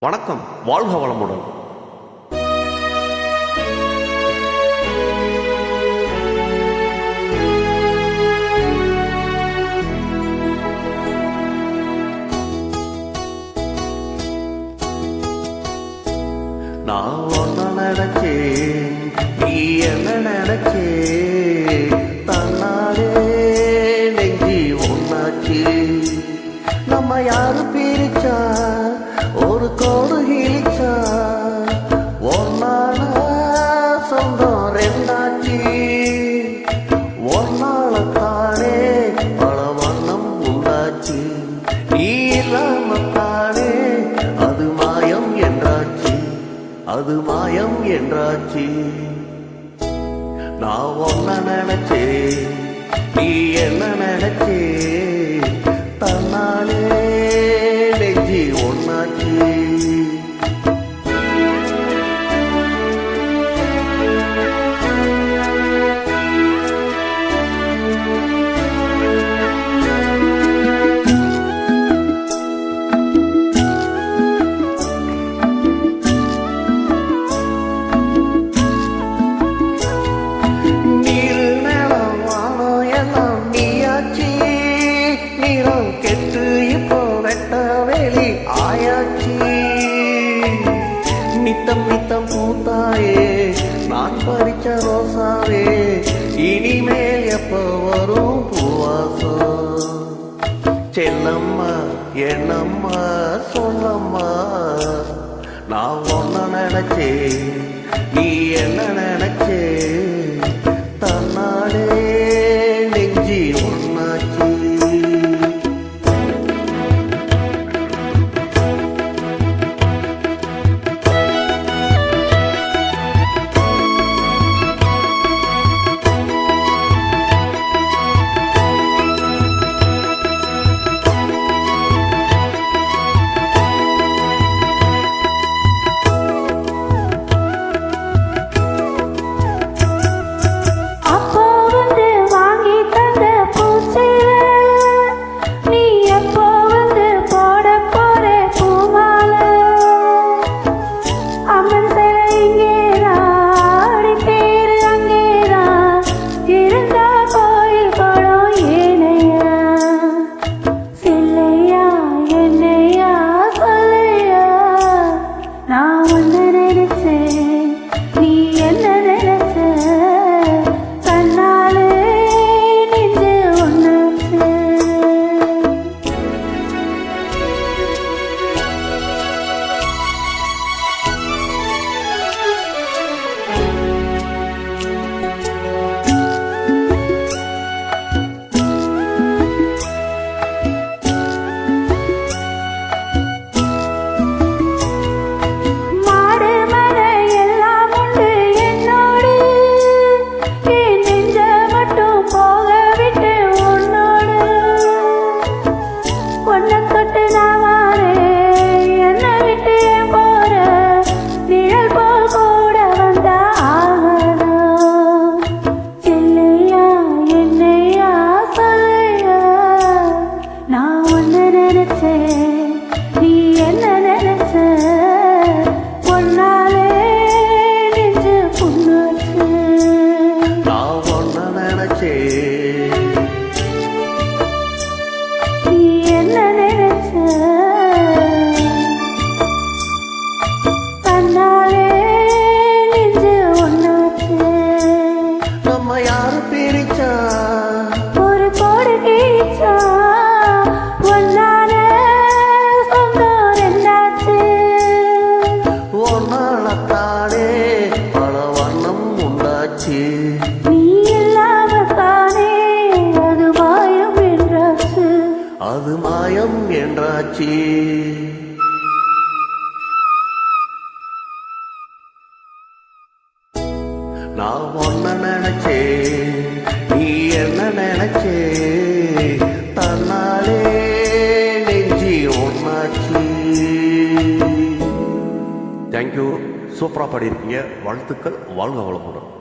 வணக்கம், வாழ்க வளமுடன். நான் ஒன்ன நினைச்சேன், நீ என்ன நினைச்சே, தன்னாலே நெஞ்சி ஒன்னாச்சு. நம்ம யாரு பிரிச்சா, ஒரு கோடு கிழிச்சா, ஒன்னான சொந்தம் ரெண்டாச்சு. ஒன்னாலத்தானே பல வண்ணம் உண்டாச்சு, நீ இல்லாமத்தானே அது மாயம் என்றாச்சு, அது மாயம் என்றாச்சு. நான் ஒன்ன நினைச்சே, நீ என்ன நினைச்சே, தன்னாலே நெஞ்சி ஒன்னாச்சு. நித்தம் நித்தம் பூத்தாயே நான் பறிச்ச ரோசாவே, இனிமேல் எப்ப வரும் பூவாசம்? செல்லம்மா என்னம்மா சொல்லம்மா, நான் ஒன்ன நினைச்சே, நீ என்ன நினைச்சே, தன்னாலே நெஞ்சி ஒன்னாச்சு. அது மாயம் என்றாச்சு. நான் ஒன்ன நினைச்சே, நீ என்ன நினைச்சே, தன்னாலே நெஞ்சி ஒன்னாச்சு. தேங்க்யூ, சூப்பரா பாடியிருக்கீங்க. வாழ்த்துக்கள், வாழ்க வளமுடன்.